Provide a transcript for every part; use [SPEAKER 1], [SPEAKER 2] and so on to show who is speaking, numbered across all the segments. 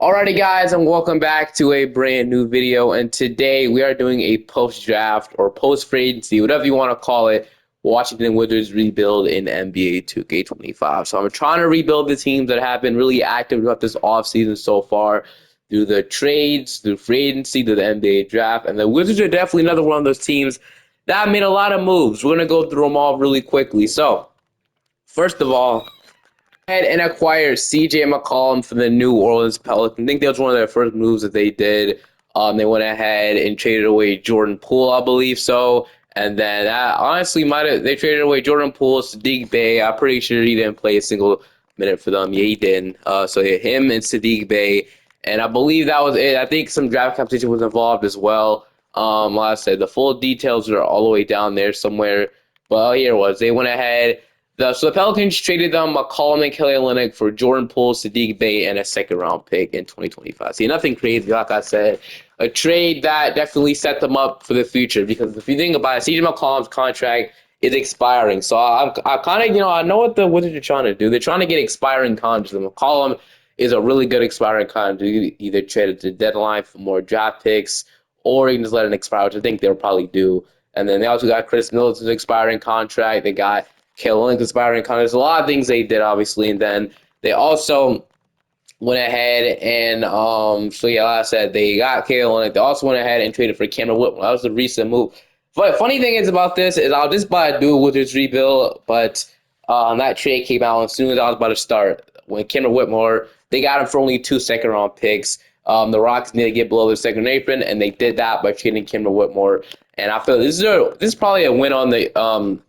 [SPEAKER 1] Alrighty guys, and welcome back to a brand new video, and today we are doing a post-draft or post-free agency, whatever you want to call it, Washington Wizards rebuild in NBA 2K25. So I'm trying to rebuild the teams that have been really active throughout this offseason so far, through the trades, through free agency, through the NBA draft, and the Wizards are definitely another one of those teams that made a lot of moves. We're going to go through them all really quickly. So, first of all, ahead and acquired CJ McCollum from the New Orleans Pelicans. I think that was one of their first moves that they did. They went ahead and traded away Jordan Poole, I believe so. And then honestly, they traded away Jordan Poole, Sadiq Bey. I'm pretty sure he didn't play a single minute for them. Yeah, he didn't. So yeah, him and Sadiq Bey, and I believe that was it. I think some draft competition was involved as well. Like I said, the full details are all the way down there somewhere. Well, here it was. They went ahead. So the Pelicans traded them McCollum and Kelly Olynyk for Jordan Poole, Sadiq Bey, and a second-round pick in 2025. See, nothing crazy, like I said. A trade that definitely set them up for the future because if you think about it, CJ McCollum's contract is expiring. So I kind of, I know what the Wizards are trying to do. They're trying to get expiring contracts. McCollum is a really good expiring contract. You either trade at the deadline for more draft picks or you can just let it expire, which I think they'll probably do. And then they also got Chris Middleton's expiring contract. They got Kelly expiring contract. There's a lot of things they did, obviously. And then they also went ahead and, so yeah, like I said, they got Kelly. They also went ahead and traded for Cameron Whitmore. That was a recent move. But funny thing is about this is I'll just buy a dual Wizards rebuild, but that trade came out as soon as I was about to start. When Cameron Whitmore, they got him for only 2 second-round picks. The Rockets need to get below their second apron, and they did that by trading Cameron Whitmore. And I feel this is probably a win on the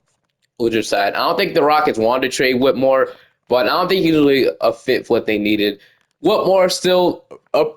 [SPEAKER 1] Wizards side. I don't think the Rockets wanted to trade Whitmore, but I don't think he's really a fit for what they needed. Whitmore is still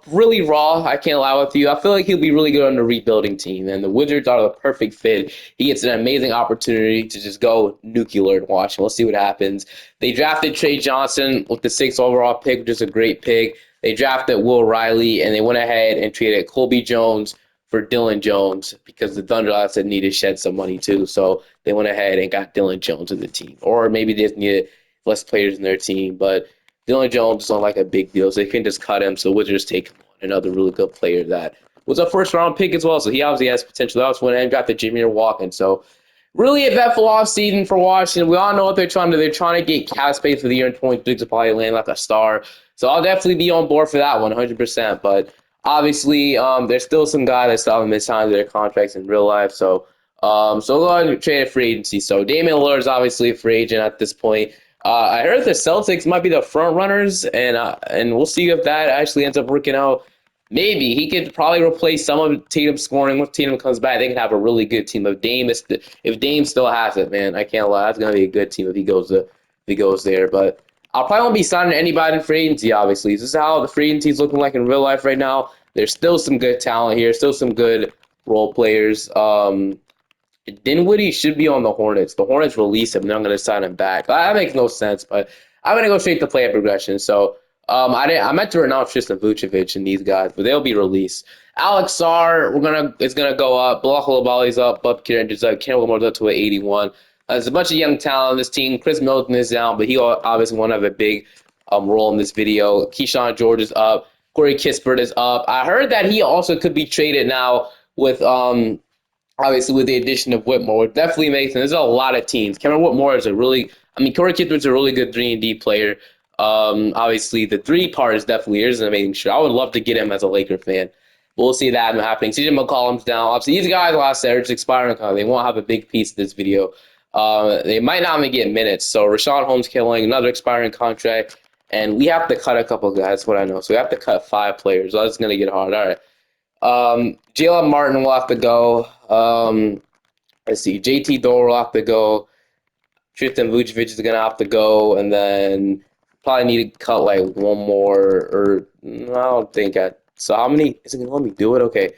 [SPEAKER 1] really raw. I can't lie with you. I feel like he'll be really good on the rebuilding team, and the Wizards are the perfect fit. He gets an amazing opportunity to just go nuclear and watch. We'll see what happens. They drafted Trey Johnson with the 6th overall pick, which is a great pick. They drafted Will Riley, and they went ahead and traded Colby Jones for Dylan Jones because the Thunder, like I said, needed to shed some money too. So they went ahead and got Dylan Jones in the team. Or maybe they just needed less players in their team, but Dylan Jones is not like a big deal, so they can just cut him. So Wizards take him on, another really good player that was a first-round pick as well. So he obviously has potential. They also went ahead and got the Jameer Watkins. So really eventful offseason for Washington. We all know what they're trying to do. They're trying to get cap space for the year in 2026 to probably land like a star. So I'll definitely be on board for that one, 100%. But obviously, there's still some guys that still haven't been signed to their contracts in real life. So go ahead and trade a free agency. So Damian Lillard is obviously a free agent at this point. I heard the Celtics might be the front runners, and we'll see if that actually ends up working out. Maybe he could probably replace some of Tatum's scoring. Once Tatum comes back, they can have a really good team. If Dame still has it, man, I can't lie. That's gonna be a good team if he goes there. But I'll probably won't be signing anybody in free agency. Obviously, this is how the free agency is looking like in real life right now. There's still some good talent here, still some good role players. Dinwiddie should be on the Hornets. The Hornets release him. They're not going to sign him back. That makes no sense, but I'm going to go straight to player progression. So I meant to announce Tristan Vucevic and these guys, but they'll be released. Alex Sarr is gonna go up. Bilal Coulibaly's up. Bub Kiran's up. Cameron Whitmore's up to an 81. There's a bunch of young talent on this team. Chris Middleton is down, but he obviously won't have a big role in this video. Keyshawn George is up. Corey Kispert is up. I heard that he also could be traded now with obviously with the addition of Whitmore. It definitely makes sense. There's a lot of teams. Cameron Whitmore is Corey Kispert's a really good 3-and-D player. Obviously the 3 part is definitely an amazing shot. I would love to get him as a Laker fan. We'll see that happening. CJ McCollum's down. Obviously, these guys last year, it's expiring. They won't have a big piece of this video. They might not even get minutes. So Rashawn Holmes killing another expiring contract. And we have to cut a couple guys, that's what I know. So we have to cut 5 players. So that's going to get hard. All right. Jalen Martin will have to go. Let's see. JT Dore will have to go. Tristan Vucevic is going to have to go. And then probably need to cut like one more. Or I don't think so how many? Is it going to let me do it? Okay.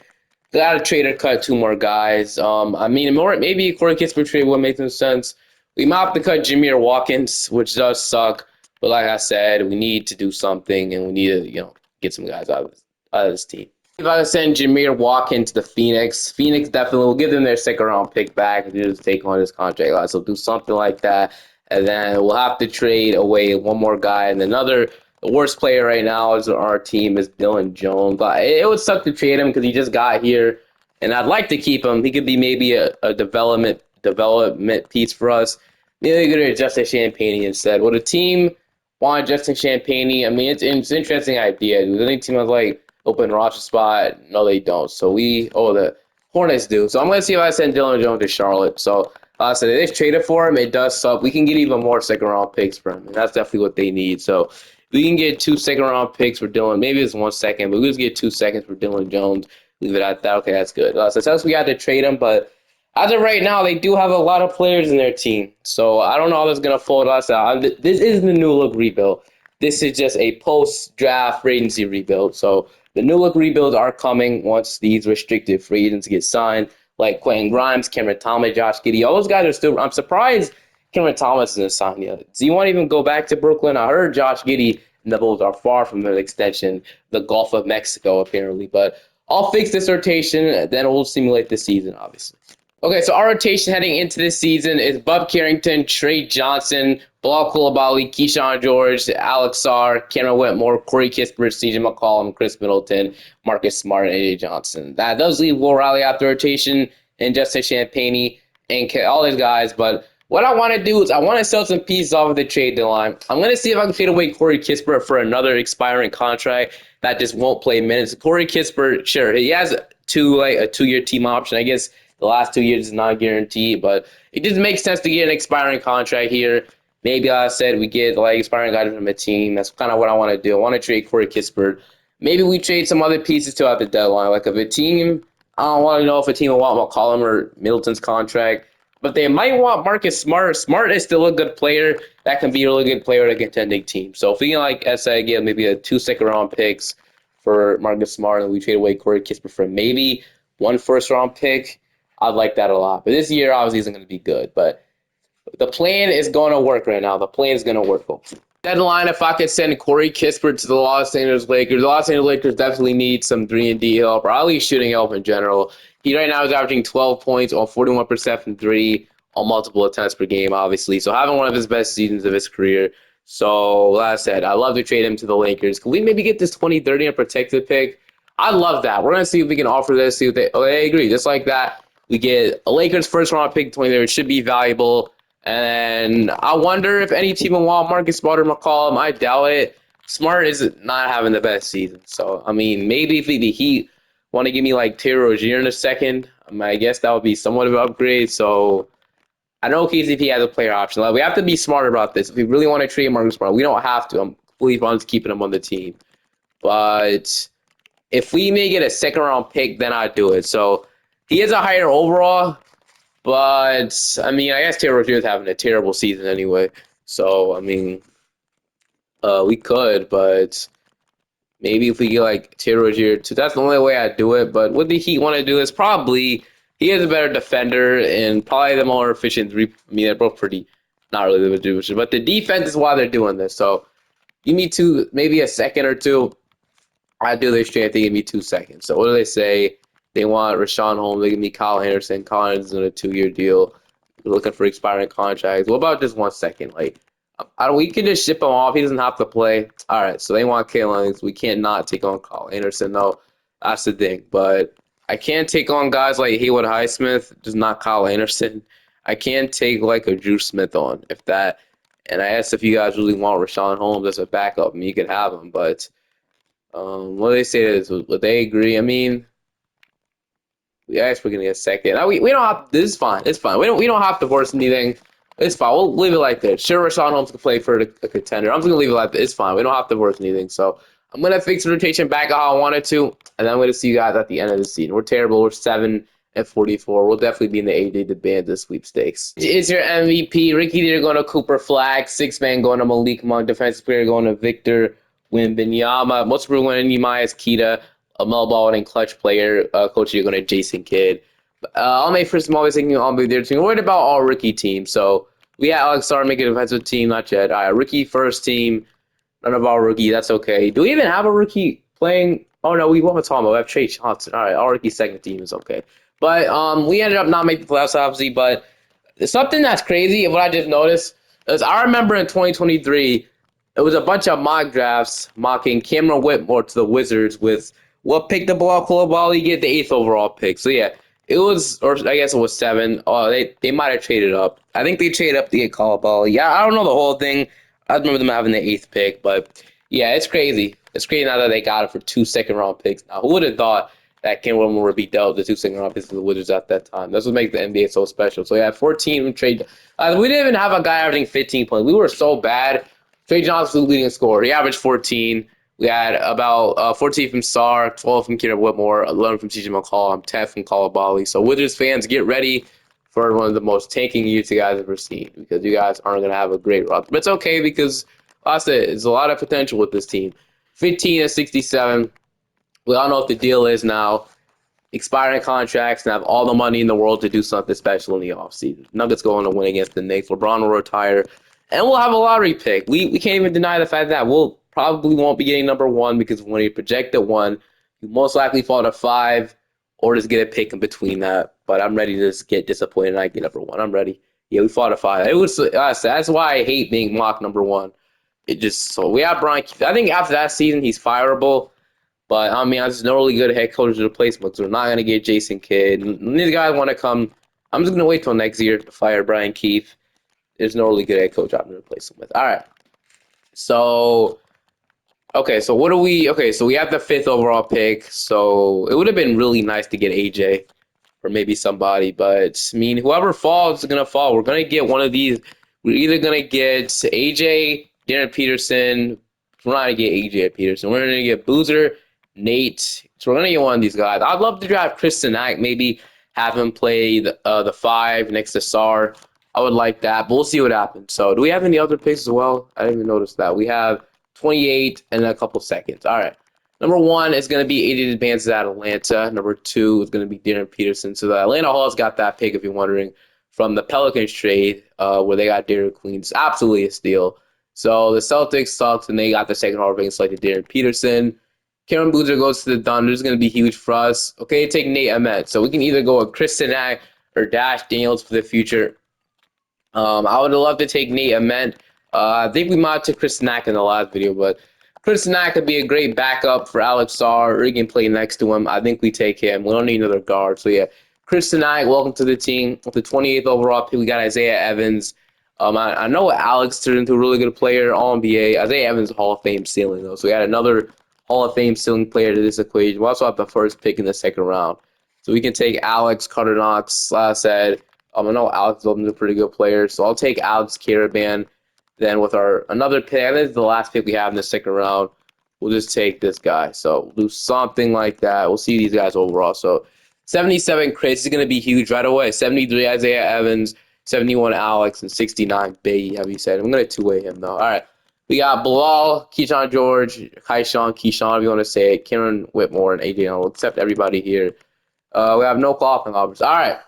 [SPEAKER 1] Got to trade or cut 2 more guys. Maybe Corey Kispert trade would make some sense. We might have to cut Jameer Watkins, which does suck. But like I said, we need to do something, and we need to, get some guys out of this team. If I send Jameer Watkins to Phoenix definitely will give them their second-round pick back if they just take on his contract. So do something like that, and then we'll have to trade away one more guy and another. The worst player right now is on our team is Dylan Jones. But it would suck to trade him because he just got here, and I'd like to keep him. He could be maybe a development piece for us. Maybe go to Justin Champagnie instead. Would a team want Justin Champagnie? I mean, it's an interesting idea. Does any team have like open roster spot? No, they don't. So the Hornets do. So I'm gonna see if I send Dylan Jones to Charlotte. So so they've traded for him. It does suck. We can get even more second round picks for him, and that's definitely what they need. So we can get 2 second round picks for Dylan. Maybe it's 1 second, but we just get 2 seconds for Dylan Jones. Leave it at that. Okay, that's good. So since we had to trade him, but as of right now, they do have a lot of players in their team. So I don't know how that's gonna fold us out. This is the new look rebuild. This is just a post draft free agency rebuild. So the new look rebuilds are coming once these restricted free agents get signed, like Quentin Grimes, Cameron Thomas, Josh Giddey. All those guys are still. I'm surprised Cameron Thomas isn't signed yet. Do you want to even go back to Brooklyn? I heard Josh Giddey and the Bulls are far from an extension, the Gulf of Mexico apparently. But I'll fix this rotation, then we'll simulate the season, obviously. Okay, so our rotation heading into this season is Bub Carrington, Trey Johnson, Bilal Coulibaly, Keyshawn George, Alex Sarr, Cameron Whitmore, Corey Kispert, CJ McCollum, Chris Middleton, Marcus Smart, and AJ Johnson. That does leave Will Riley out the rotation and Justin Champagnie and all these guys. But what I want to do is I want to sell some pieces off of the trade deadline. I'm going to see if I can trade away Corey Kispert for another expiring contract that just won't play minutes. Corey Kispert, sure, he has a 2-year team option. I guess the last 2 years is not guaranteed, but it just makes sense to get an expiring contract here. Maybe, like I said, we get like expiring guys from a team. That's kind of what I want to do. I want to trade Corey Kispert. Maybe we trade some other pieces too at the deadline. Like if a team, I don't want to know if a team will want McCollum or Middleton's contract, but they might want Marcus Smart. Smart is still a good player. That can be a really good player to a contending team. So if we can, like I said, get maybe a 2 second round picks for Marcus Smart and we trade away Corey Kispert for maybe 1 first round pick, I'd like that a lot. But this year, obviously, isn't going to be good. But the plan is going to work right now. The plan is going to work, folks. Deadline, if I could send Corey Kispert to the Los Angeles Lakers, the Los Angeles Lakers definitely need some 3-and-D help, or at least shooting help in general. He right now is averaging 12 points on 41% from 3 on multiple attempts per game, obviously. So having one of his best seasons of his career. So, like I said, I'd love to trade him to the Lakers. Can we maybe get this 2030 and protected pick? I'd love that. We're going to see if we can offer this, see if they agree. Just like that. We get a Lakers first-round pick 20 there. It should be valuable. And I wonder if any team will want Marcus Smart or McCollum. I doubt it. Smart is not having the best season. So, I mean, maybe if the Heat want to give me like Terry Rozier in a second, I guess that would be somewhat of an upgrade. So, I know KCP has a player option. Like, we have to be smarter about this. If we really want to trade Marcus Smart, we don't have to. I'm fully fine with keeping him on the team. But if we may get a second-round pick, then I'd do it. So, he is a higher overall, but, I mean, I guess Terry Rozier is having a terrible season anyway. So, I mean, we could, but maybe if we get, like, Terry Rozier, too, that's the only way I'd do it. But what the Heat want to do is probably he is a better defender and probably the more efficient three. I mean, they're both pretty, not really the efficient, but the defense is why they're doing this. So, give me maybe a second or two. I'd do this trade. They give me 2 seconds. So, what do they say? They want Rashawn Holmes. They give me Kyle Anderson. Kyle Anderson on a 2-year deal. We're looking for expiring contracts. What about just 1 second? Like, we can just ship him off. He doesn't have to play. All right, so they want Kale. We can't not take on Kyle Anderson, though. That's the thing. But I can't take on guys like Haywood Highsmith, just not Kyle Anderson. I can't take, like, a Drew Smith on, if that. And I asked if you guys really want Rashawn Holmes as a backup. I mean, you could have him, but what do they say is, would they agree? I mean, we asked we're getting a second. We don't have. This is fine. It's fine. We don't have to force anything. It's fine. We'll leave it like this. Sure, Rashawn Holmes can play for a contender. I'm just gonna leave it like this. It's fine. We don't have to force anything. So I'm gonna fix the rotation back how I wanted to, and then I'm gonna see you guys at the end of the season. We're terrible. We're 7-44. We'll definitely be in the AJ DeBanda sweepstakes. Is your MVP Ricky Deer going to Cooper Flag? 6-man going to Malik Monk. Defensive player going to Victor Wembanyama. Most people going to Nehemiah Kita. A Mel Baldwin clutch player. Coach, you're going to Jason Kidd. I'll make first. I'm always thinking I'll be there too. Worried about all rookie teams. So we had Alex Sarr make a defensive team, not yet. All right, rookie first team. None of our rookie. That's okay. Do we even have a rookie playing? Oh no, we won't talk about. We have Trey Johnson. All right, our rookie second team is okay. But we ended up not making the playoffs, obviously. But something that's crazy, what I just noticed is I remember in 2023, it was a bunch of mock drafts mocking Cameron Whitmore to the Wizards with what pick the Bilal Coulibaly get the 8th overall pick. So yeah, it was, or I guess it was 7. Oh, they might have traded up. I think they traded up to get Coulibaly. Yeah, I don't know the whole thing. I remember them having the 8th pick, but yeah, it's crazy. It's crazy now that they got it for 2 second-round picks. Now, who would have thought that Cameron Whitmore would be dealt the 2 second-round picks to the Wizards at that time? That's what makes the NBA so special. So yeah, 14 trade. We didn't even have a guy averaging 15 points. We were so bad. Trey Johnson was the leading scorer. He averaged 14. We had about 14 from Sarr, 12 from Cameron Whitmore, 11 from CJ McCollum, 10 from Coulibaly. So Wizards fans, get ready for one of the most tanking years you guys have ever seen because you guys aren't going to have a great run. But it's okay because, like I said, there's a lot of potential with this team. 15 and 67. We all know what the deal is now. Expiring contracts and have all the money in the world to do something special in the offseason. Nuggets going to win against the Knicks. LeBron will retire. And we'll have a lottery pick. We can't even deny the fact that we'll probably won't be getting number 1 because when you project at 1, you most likely fall to 5 or just get a pick in between that. But I'm ready to just get disappointed and I get number 1. I'm ready. Yeah, we fought a 5. It was that's why I hate being mocked number 1. It just so we have Brian. I think after that season he's fireable. But I mean, there's no really good head coach replacement. So we're not gonna get Jason Kidd. None of these guys want to come. I'm just gonna wait till next year to fire Brian Keefe. There's no really good head coach I'm gonna replace him with. All right. So okay, so what do we? Okay, so we have the 5th overall pick. So it would have been really nice to get AJ or maybe somebody, but I mean, whoever falls is gonna fall. We're gonna get one of these. We're either gonna get AJ, Darren Peterson. We're not gonna get AJ Peterson. We're gonna get Boozer, Nate. So we're gonna get one of these guys. I'd love to draft Chris Sinak, maybe have him play the 5 next to Sarr. I would like that, but we'll see what happens. So do we have any other picks as well? I didn't even notice that. We have 28 and a couple seconds. All right. Number 1 is going to be AJ Advances at Atlanta. Number 2 is going to be Darren Peterson. So the Atlanta Hawks got that pick, if you're wondering, from the Pelicans trade where they got Derek Queen. It's absolutely a steal. So the Celtics sucked, and they got the second overall pick and selected Darren Peterson. Karen Boozer goes to the Thunder. It's going to be huge for us. Okay, take Nate Ahmed. So we can either go with Chris Sinak or Dash Daniels for the future. I would love to take Nate Ahmed. I think we might take Chris Sinak in the last video, but Chris Sinak could be a great backup for Alex Sarr, or he can play next to him. I think we take him. We don't need another guard. So, yeah, Chris Sinak, welcome to the team. With the 28th overall pick, we got Isaiah Evans. I know Alex turned into a really good player, All-NBA. Isaiah Evans Hall of Fame ceiling, though. So we got another Hall of Fame ceiling player to this equation. We also have the first pick in the second round. So we can take Alex Carter Knox, like I said. I know Alex is a pretty good player, so I'll take Alex Caravan. Then with our another pick, I think this is the last pick we have in the second round. We'll just take this guy. So we'll do something like that. We'll see these guys overall. So 77 Chris is going to be huge right away. 73 Isaiah Evans, 71 Alex, and 69 Bay, have you said. I'm going to two-way him, though. All right. We got Bilal, Keyshawn George, Keyshawn, if you want to say it, Cameron Whitmore, and AJ. We'll accept everybody here. We have no qualifying offers. All right.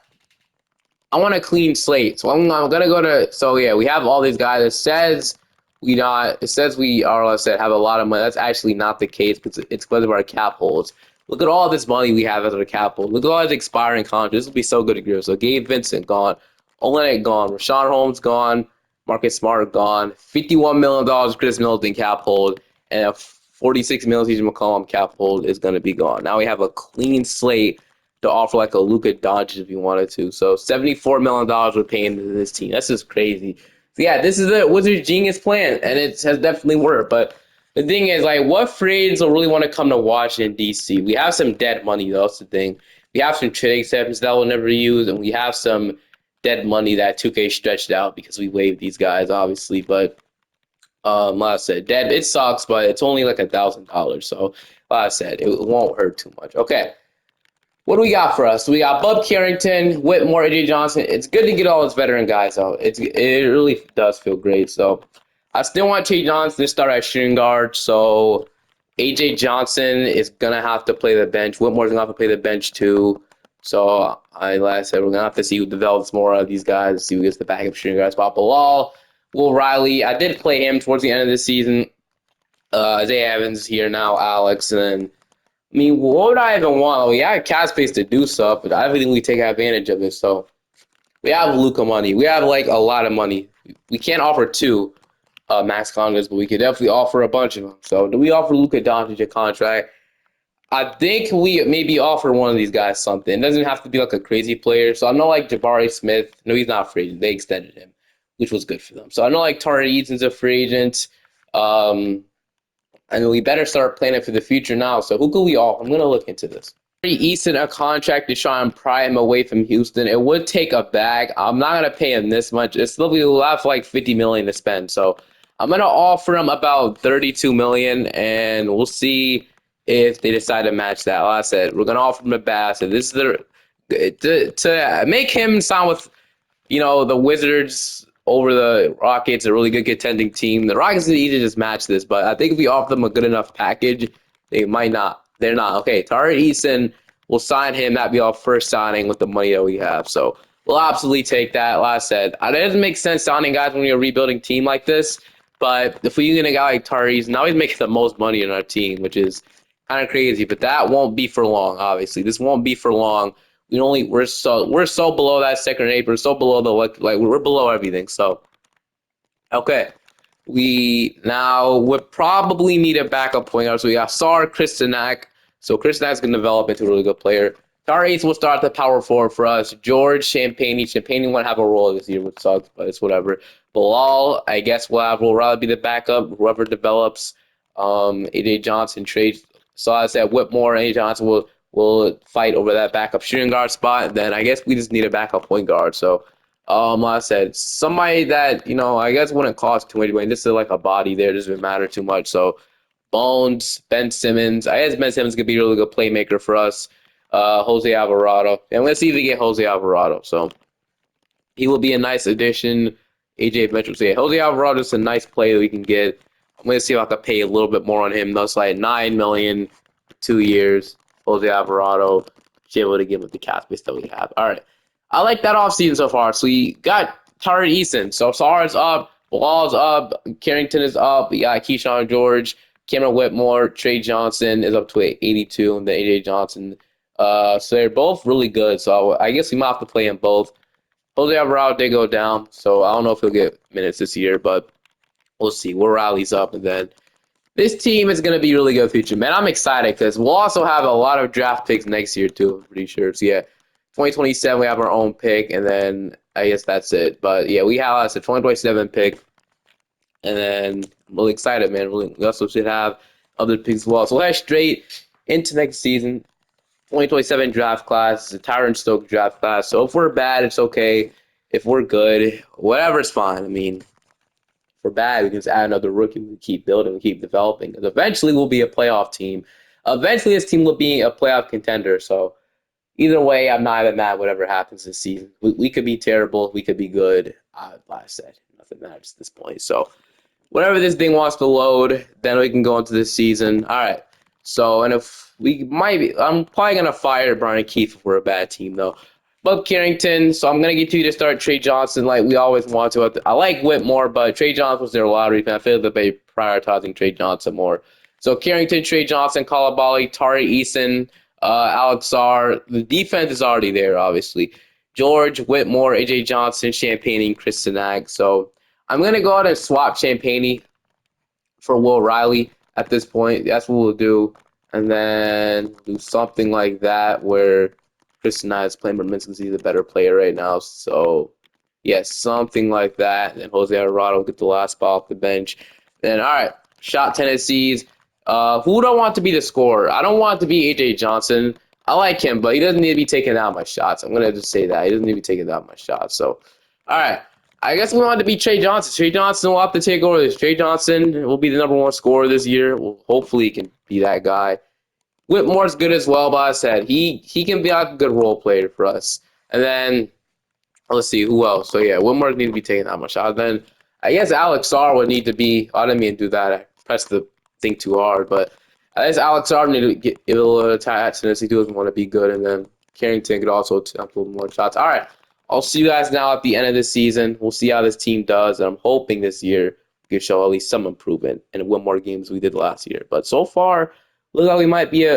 [SPEAKER 1] I want a clean slate. So I'm going to go to, so yeah, we have all these guys. It says we are, let's say, have a lot of money. That's actually not the case because it's because of our cap holds. Look at all this money we have as our cap hold. Look at all these expiring contracts. This will be so good to agree. So Gabe Vincent gone. Olenek gone. Rashawn Holmes gone. Marcus Smart gone. $51 million Chris Middleton cap hold. And a $46 million CJ McCollum cap hold is going to be gone. Now we have a clean slate to offer like a Luka Doncic if you wanted to. So $74 million we're paying to this team. That's just crazy. So yeah, this is the Wizards' genius plan, and it has definitely worked. But the thing is, like, what frades will really want to come to Washington, D.C.? We have some dead money, though. That's the thing. We have some trade exceptions that we'll never use, and we have some dead money that 2K stretched out because we waived these guys, obviously. But like I said, dead, it sucks, but it's only like $1,000. So like I said, it won't hurt too much. Okay. What do we got for us? We got Bub Carrington, Whitmore, AJ Johnson. It's good to get all those veteran guys out. It really does feel great. So I still want AJ Johnson to start at shooting guard. So AJ Johnson is gonna have to play the bench. Whitmore's gonna have to play the bench too. So like I said, we're gonna have to see who develops more out of these guys. See who gets the backup shooting guard spot. Bilal, Will Riley. I did play him towards the end of the season. Isaiah Evans is here now. Alex, and then. I mean, what would I even want? We have cap space to do stuff, but I don't think we take advantage of it. So we have Luka money. We have like a lot of money. We can't offer 2. max contracts, but we could definitely offer a bunch of them. So do we offer Luka Doncic a contract? I think we maybe offer one of these guys something. It doesn't have to be like a crazy player. So I know like Jabari Smith. No, he's not a free agent. They extended him, which was good for them. So I know like Tari Eason's a free agent. Um, and we better start planning for the future now. So who could we offer? I'm gonna look into this. Easton a contract to try and pry him away from Houston. It would take a bag. I'm not gonna pay him this much. It's literally we'll have like 50 million to spend. So I'm gonna offer him about 32 million, and we'll see if they decide to match that. Like I said, we're gonna offer him a bag. So this is the to make him sign with the Wizards over the Rockets, a really good contending team. The Rockets need to just match this, but I think if we offer them a good enough package, they might not. They're not. Okay, Tari Eason, we'll sign him. That'd be our first signing with the money that we have. So we'll absolutely take that. Like I said, it doesn't make sense signing guys when you're a rebuilding team like this. But if we're going to guy like Tari Eason, now he's making the most money in our team, which is kind of crazy. But that won't be for long, obviously. This won't be for long. We're so below that second eight. We're so below the like we're below everything. So okay, we now would probably need a backup point guard. So we got Sar Kristanak. So Kristanak's gonna develop into a really good player. Tar Ace will start the power forward for us. George Champagne won't have a role this year, which sucks, but it's whatever. Bilal, I guess will rather be the backup. Whoever develops, AJ Johnson trade. So I said Whitmore and AJ Johnson will fight over that backup shooting guard spot. And then I guess we just need a backup point guard. So like I said, somebody that, I guess wouldn't cost too much money. This is like a body there, doesn't matter too much. So Bones, Ben Simmons. I guess Ben Simmons could be a really good playmaker for us. Jose Alvarado. And let's see if we get Jose Alvarado. So he will be a nice addition. AJ Mitchell say Jose Alvarado is a nice player we can get. I'm gonna see if I can pay a little bit more on him. That's like $9 million, 2 years. Jose Alvarado, be able to give with the cap space that we have. All right, I like that offseason so far. So we got Tari Eason. So Sar's up, Bilal's up, Carrington is up. We got Keyshawn George, Cameron Whitmore, Trey Johnson is up to 82, and then AJ Johnson. So they're both really good. So I guess we might have to play them both. Jose Alvarado did go down, so I don't know if he'll get minutes this year, but we'll see. We'll rallies up, and then this team is going to be really good future. Man, I'm excited because we'll also have a lot of draft picks next year, too, I'm pretty sure. So, yeah, 2027, we have our own pick, and then I guess that's it. But, yeah, we have a 2027 pick, and then I'm really excited, man. We also should have other picks as well. So, we'll head straight into next season. 2027 draft class, the Tyron Stokes draft class. So if we're bad, it's okay. If we're good, whatever, it's fine. I mean, if we're bad, we can just add another rookie. We keep building, we keep developing. Because eventually we'll be a playoff team. Eventually this team will be a playoff contender. So either way, I'm not even mad whatever happens this season. We could be terrible. We could be good. Like I said, nothing matters at this point. So whenever this thing wants to load, then we can go into this season. All right. So, and if we might be, I'm probably going to fire Brian Keefe if we're a bad team, though. Bob Carrington, so I'm going to get you to start Trey Johnson like we always want to. I like Whitmore, but Trey Johnson was their lottery fan. I feel that they're prioritizing Trey Johnson more. So, Carrington, Trey Johnson, Kalabali, Tari Eason, Alex Sarr. The defense is already there, obviously. George, Whitmore, AJ Johnson, Champagne, Chris Sinag. So, I'm going to go ahead and swap Champagne for Will Riley at this point. That's what we'll do. And then do something like that where Chris and I is playing Berminski because he's a better player right now. So, yeah, something like that. And Jose Alvarado will get the last spot off the bench. Then, all right, shot Tennessee's. Who do I want to be the scorer? I don't want it to be A.J. Johnson. I like him, but he doesn't need to be taking that much shots. I'm going to just say that. He doesn't need to be taking that much shots. So, all right. I guess we want to be Trey Johnson. Trey Johnson will have to take over this. Trey Johnson will be the number one scorer this year. Well, hopefully he can be that guy. Whitmore's good as well, but I said he can be a good role player for us. And then let's see who else. So yeah, Whitmore need to be taking that much shot. Then I guess Alex Sarr would need to be. I didn't mean to do that. I pressed the thing too hard, but I guess Alex Sarr need to get a little attached unless he doesn't want to be good. And then Carrington could also attempt a little more shots. All right. I'll see you guys now at the end of the season. We'll see how this team does. And I'm hoping this year we can show at least some improvement and win more games we did last year. But so far, looks like we might be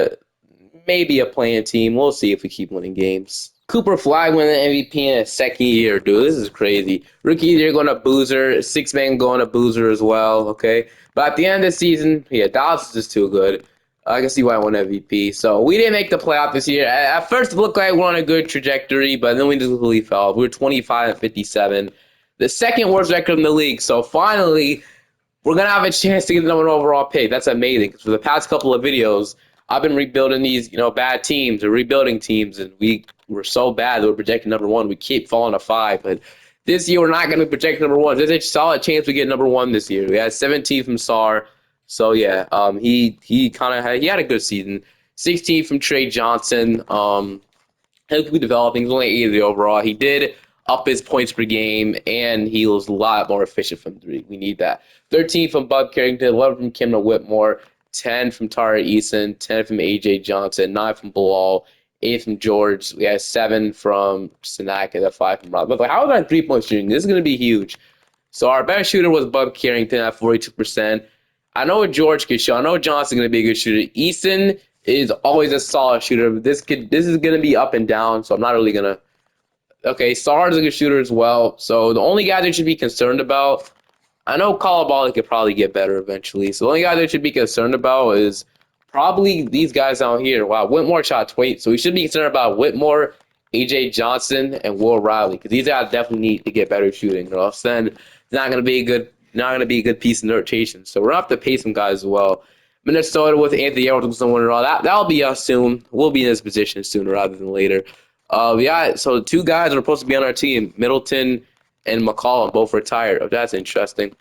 [SPEAKER 1] maybe a playing team. We'll see if we keep winning games. Cooper Flag winning MVP in his second year, dude. This is crazy. Rookie year going to Boozer. Six-man going to Boozer as well, okay? But at the end of the season, yeah, Dallas is just too good. I can see why I won MVP. So we didn't make the playoff this year. At first, it looked like we're on a good trajectory, but then we just really fell. We were 25-57. The second worst record in the league. So finally, we're going to have a chance to get the number one overall pick. That's amazing. Because for the past couple of videos, I've been rebuilding these, bad teams or rebuilding teams, and we were so bad that we're projecting number one. We keep falling to 5, but this year we're not going to project number one. There's a solid chance we get number one this year. We had 17 from Sar, so yeah, he had a good season. 16 from Trey Johnson. He'll be developing. He's only 80 overall. He did up his points per game, and he was a lot more efficient from 3. We need that. 13 from Bud Carrington, 11 from Kimna Whitmore, 10 from Tari Eason, 10 from A.J. Johnson, 9 from Bilal, 8 from George. We had 7 from Sinak, and 5 from Rob. But how is our 3-point shooting? This is going to be huge. So our best shooter was Bud Carrington at 42%. I know George can shoot. I know Johnson's going to be a good shooter. Eason is always a solid shooter. This is going to be up and down, so I'm not really going to. Okay, Sar is a good shooter as well. So the only guy that should be concerned about, I know Kalabali could probably get better eventually. So the only guy that should be concerned about is probably these guys down here. Wow, Whitmore shot 20. So we should be concerned about Whitmore, A.J. Johnson, and Will Riley, because these guys definitely need to get better shooting, or else then it's not going to be a good piece in the rotation. So we're going to have to pay some guys as well. Minnesota with Anthony Edwards winning all that'll be us soon. We'll be in this position sooner rather than later. So 2 guys are supposed to be on our team, Middleton and McCollum, both retired. Oh, that's interesting.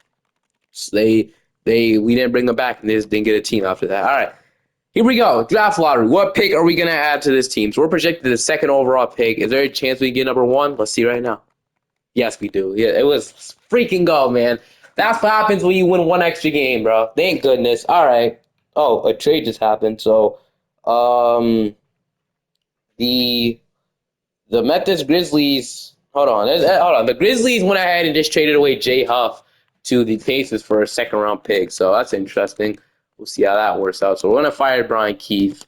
[SPEAKER 1] So we didn't bring them back, and they just didn't get a team after that. All right, here we go. Draft lottery. What pick are we gonna add to this team? So we're projected the 2nd overall pick. Is there a chance we get number 1? Let's see right now. Yes, we do. Yeah, it was freaking go, man. That's what happens when you win 1 extra game, bro. Thank goodness. All right. Oh, a trade just happened. So, the Memphis Grizzlies. Hold on. The Grizzlies went ahead and just traded away Jay Huff to the Pacers for a 2nd-round pick. So that's interesting. We'll see how that works out. So we're gonna fire Brian Keith.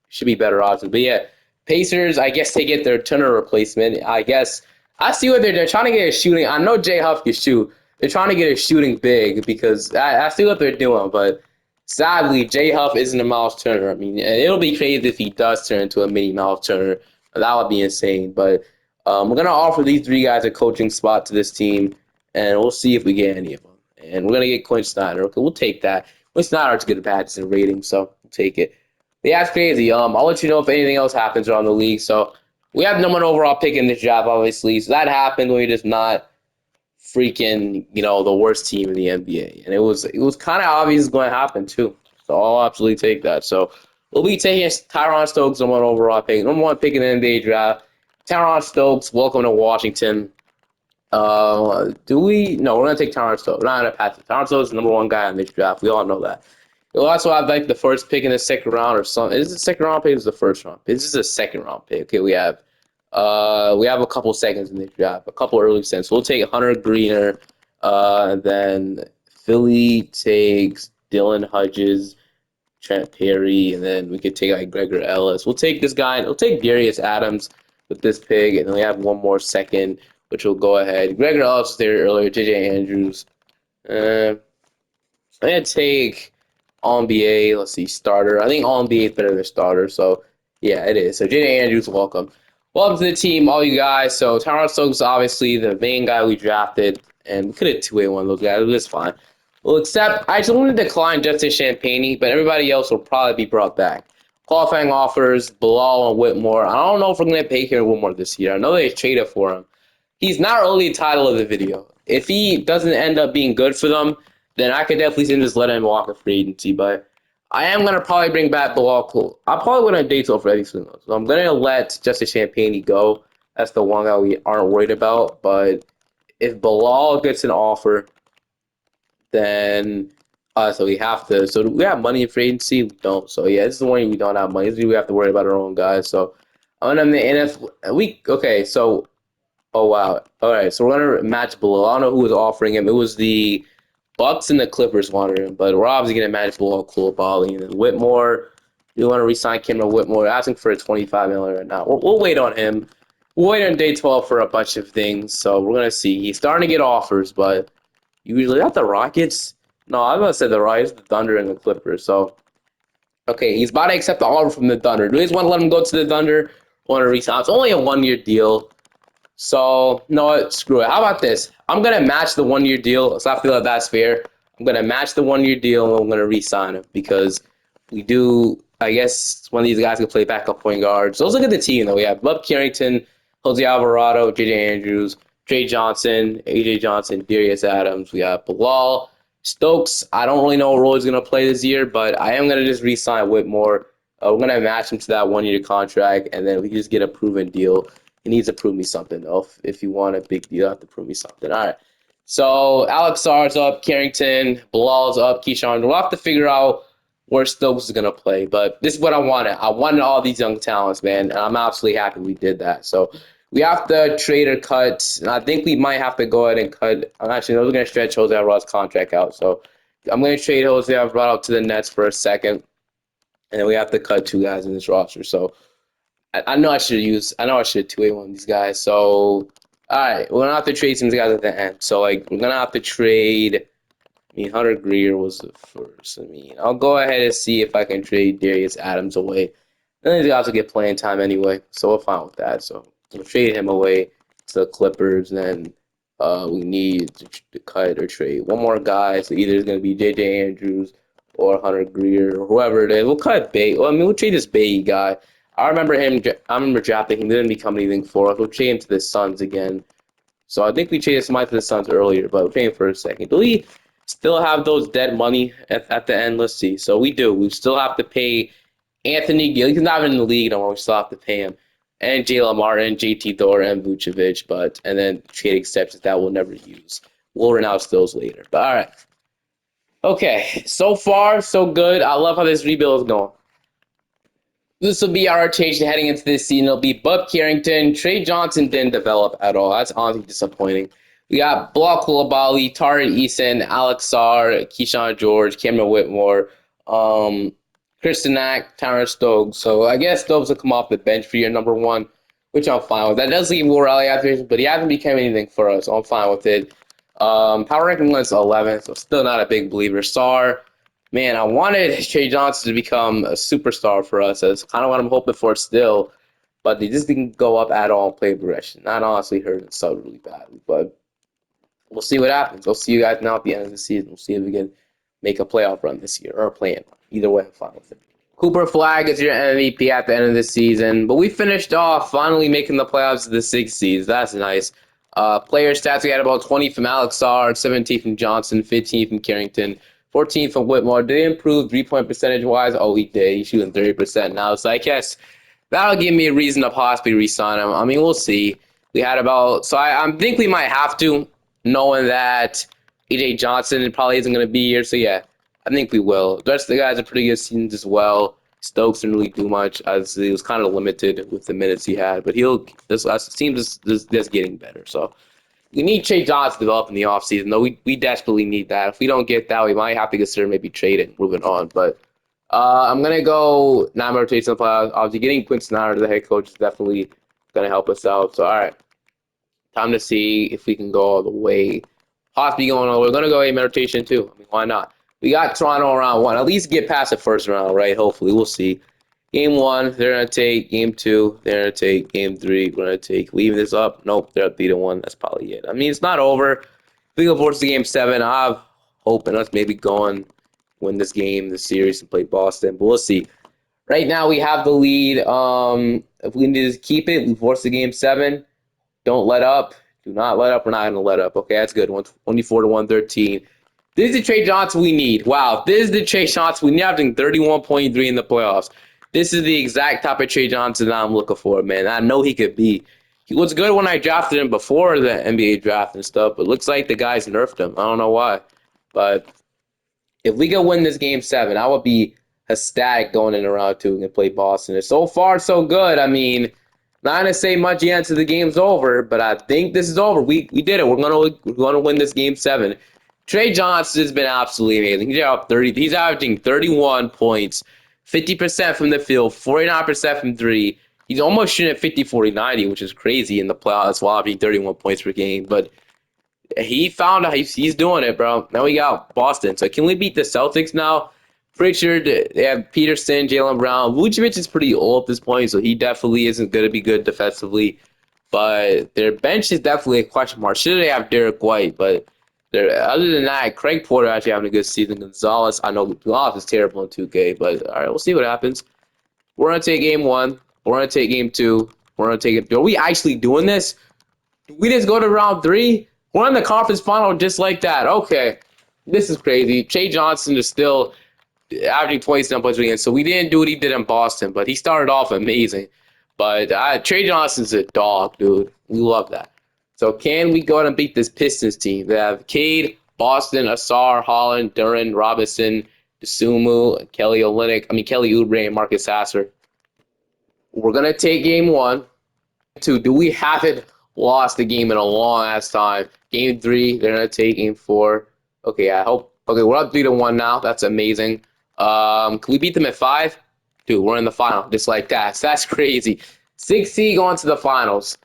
[SPEAKER 1] Should be better options. But yeah, Pacers. I guess they get their Turner replacement. I guess I see what they're trying to get a shooting. I know Jay Huff can shoot. They're trying to get a shooting big because I see what they're doing. But sadly, Jay Huff isn't a Miles Turner. I mean, it'll be crazy if he does turn into a mini Miles Turner. That would be insane. But we're going to offer these 3 guys a coaching spot to this team, and we'll see if we get any of them. And we're going to get Quinn Snyder. Okay, we'll take that. Quinn Snyder's good at badges and ratings, so we'll take it. But yeah, it's crazy. I'll let you know if anything else happens around the league. So we have number 1 overall pick in this draft, obviously. So that happened when we're just not freaking, the worst team in the NBA. And it was kind of obvious it's going to happen, too. So I'll absolutely take that. So we'll be taking Tyron Stokes, number 1 overall pick. Number 1 pick in the NBA draft. Tyron Stokes, welcome to Washington. No, we're going to take Tyron Stokes. We're not going to pass it. Tyron Stokes is the number 1 guy in this draft. We all know that. We'll also have the first pick in the 2nd round or something. Is this the 2nd round pick or is this the 1st round pick? This is a 2nd round pick. Okay, we have a couple seconds in this draft, a couple early seconds. So we'll take Hunter Greener. Then Philly takes Dylan Hudges, Trent Perry, and then we could take Gregor Ellis. We'll take this guy. We'll take Darius Adams with this pick, and then we have 1 more second, which will go ahead. Gregor Ellis was there earlier. JJ Andrews. I'm gonna take All-NBA. Let's see, starter. I think All-NBA is better than starter. So yeah, it is. So JJ Andrews, welcome. Welcome to the team, all you guys. So Tyron Stokes is obviously the main guy we drafted, and we could have 2-way one of those guys. It's fine. Well, except I just want to decline Justin Champagnie, but everybody else will probably be brought back. Qualifying offers, Bilal and Whitmore. I don't know if we're going to pay here Whitmore this year. I know they traded for him. He's not really the title of the video. If he doesn't end up being good for them, then I could definitely just let him walk a free agency. But I am going to probably bring back Bilal Cool. I probably wouldn't date for anything else. So I'm going to let Justin Champagnie go. That's the one guy we aren't worried about. But if Bilal gets an offer, then so we have to. So do we have money in free agency? We don't. So yeah, this is the one we don't have money. This is we have to worry about our own guys. So I'm gonna the NF. Okay. So oh wow. All right. So we're gonna match Bilal. I don't know who was offering him. It was the Bucks and the Clippers wanted him, but we're obviously gonna match Bilal Coulibaly and then Whitmore. We want to resign Kim to Whitmore. Asking for a $25 million right now. We'll wait on him. we'll wait on day 12 for a bunch of things. So we're gonna see. He's starting to get offers, but usually not the Rockets. No, I was gonna say the Rockets, the Thunder, and the Clippers. So okay, he's about to accept the offer from the Thunder. Do you guys want to let him go to the Thunder? Want to resign? It's only a 1 year deal. So, no, what? Screw it. How about this? I'm going to match the 1 year deal. So I feel like that's fair. I'm going to match the 1 year deal and I'm going to re-sign him because we do, I guess, one of these guys can play backup point guard. So let's look at the team, though. We have Bub Carrington, Jose Alvarado, J.J. Andrews, Trey Johnson, A.J. Johnson, Darius Adams. We got Bilal. Stokes, I don't really know what role he's going to play this year, but I am going to just re-sign Whitmore. We're going to match him to that 1 year contract, and then we can just get a proven deal. He needs to prove me something, though. If you want a big deal, you have to prove me something. All right. So Alex Sarr's up, Carrington, Bilal's up, Keyshawn. We'll have to figure out where Stokes is going to play. But this is what I wanted. I wanted all these young talents, man, and I'm absolutely happy we did that. So we have to trade or cut. And I think we might have to go ahead and cut. I'm actually going to stretch Jose Alvarado's contract out. So I'm going to trade Jose Alvarado to the Nets for a second. And then we have to cut 2 guys in this roster. So I know I should have two-way one of these guys. So, all right, we're gonna have to trade some guys at the end. So, like, we're gonna have to trade. I mean, Hunter Greer was the first. I mean, I'll go ahead and see if I can trade Darius Adams away. Then these guys will get playing time anyway, so we're fine with that. So we'll trade him away to the Clippers. Then we need to cut or trade one more guy. So either it's gonna be J.J. Andrews or Hunter Greer or whoever it is. We'll cut Bay. Well, I mean, we'll trade this Bay guy. I remember drafting him. Didn't become anything for us. We'll trade him to the Suns again. So I think we traded somebody to the Suns earlier, but we'll trade him for a second. Do we still have those dead money at the end? Let's see. So we do. We still have to pay Anthony Gill. He's not even in the league no more. We still have to pay him. And Jaylen Martin, JT Thor, and Vucevic. And then trade exceptions that we'll never use. We'll renounce those later. But all right. Okay. So far, so good. I love how this rebuild is going. This will be our rotation heading into this season. It'll be Bub Carrington. Trey Johnson didn't develop at all. That's honestly disappointing. We got Bilal Coulibaly, Tari Eason, Alex Sarr, Keyshawn George, Cameron Whitmore, Kristen Ack, Terrence Stokes. So I guess Stokes will come off the bench for year number 1, which I'm fine with. That does leave Will Riley after, but he hasn't become anything for us, so I'm fine with it. Power ranking was 11, so still not a big believer. Sarr. Man, I wanted Trey Johnson to become a superstar for us. That's kind of what I'm hoping for still. But they just didn't go up at all and play progression. That honestly hurt and sucked really badly. But we'll see what happens. We'll see you guys now at the end of the season. We'll see if we can make a playoff run this year or a play-in run. Either way, I'm fine with it. Cooper Flagg is your MVP at the end of the season. But we finished off finally making the playoffs of the 6 seeds. That's nice. Player stats, we had about 20 from Alex Sarr, 17 from Johnson, 15 from Carrington, 14 from Whitmore. Did he improve 3-point percentage-wise? Oh, he did. He's shooting 30% now. So I guess that'll give me a reason to possibly re-sign him. I mean, we'll see. We had about – so I think we might have to, knowing that A.J. Johnson probably isn't going to be here. So, yeah, I think we will. The rest of the guys are pretty good seasons as well. Stokes didn't really do much as he was kind of limited with the minutes he had. But this team is getting better. So we need Trey Johnson to develop in the offseason, though. We desperately need that. If we don't get that, we might have to consider maybe trading, moving on. But I'm going to go 9 rotations in the playoffs. Obviously, getting Quinn Snyder, the head coach, is definitely going to help us out. So, all right. Time to see if we can go all the way. Possibly going all the way. We're going to go a rotation, too. I mean, why not? We got Toronto round 1. At least get past the first round, right? Hopefully. We'll see. Game 1, they're going to take. Game 2, they're going to take. Game 3, we're going to take. Leaving this up? Nope, they're up 3-1. That's probably it. I mean, it's not over. If we go forward to Game 7, I have hope in us maybe going, win this game, this series, and play Boston. But we'll see. Right now, we have the lead. If we need to keep it, we force the Game 7. Don't let up. Do not let up. We're not going to let up. Okay, that's good. 24-113. This is the Trey Johnson we need. Wow, this is the Trey Johnson we need, having 31.3 in the playoffs. This is the exact type of Trey Johnson that I'm looking for, man. I know he could be. He was good when I drafted him before the NBA draft and stuff, but looks like the guys nerfed him. I don't know why. But if we can win this Game 7, I would be ecstatic going in round 2 and play Boston. And so far, so good. I mean, not going to say much yet until the game's over, but I think this is over. We did it. We're gonna win this Game 7. Trey Johnson has been absolutely amazing. He's averaging 31 points, 50% from the field, 49% from 3. He's almost shooting at 50, 40, 90, which is crazy in the playoffs while having 31 points per game. But he found out he's doing it, bro. Now we got Boston. So can we beat the Celtics now? Pretty sure they have Peterson, Jaylen Brown. Vucevic is pretty old at this point, so he definitely isn't going to be good defensively. But their bench is definitely a question mark. Should they have Derek White? But other than that, Craig Porter actually having a good season. Gonzalez, I know Gonzalez is terrible in 2K, but all right, we'll see what happens. We're going to take game one. We're going to take game two. We're going to take it. Are we actually doing this? We just go to round three? We're in the conference final just like that. Okay. This is crazy. Jay Johnson is still averaging 27 points per game. So we didn't do what he did in Boston, but he started off amazing. But Trey Johnson's a dog, dude. We love that. So can we go ahead and beat this Pistons team? They have Cade, Boston, Asar, Holland, Duran, Robinson, Desumu, Kelly Oubre, and Marcus Sasser. We're going to take game one. Two, do we haven't lost the game in a long ass time? Game three, they're going to take game four. Okay, I hope. Okay, we're up 3-1 now. That's amazing. Can we beat them at 5? Dude, we're in the final just like that. So that's crazy. 6 seed going to the finals.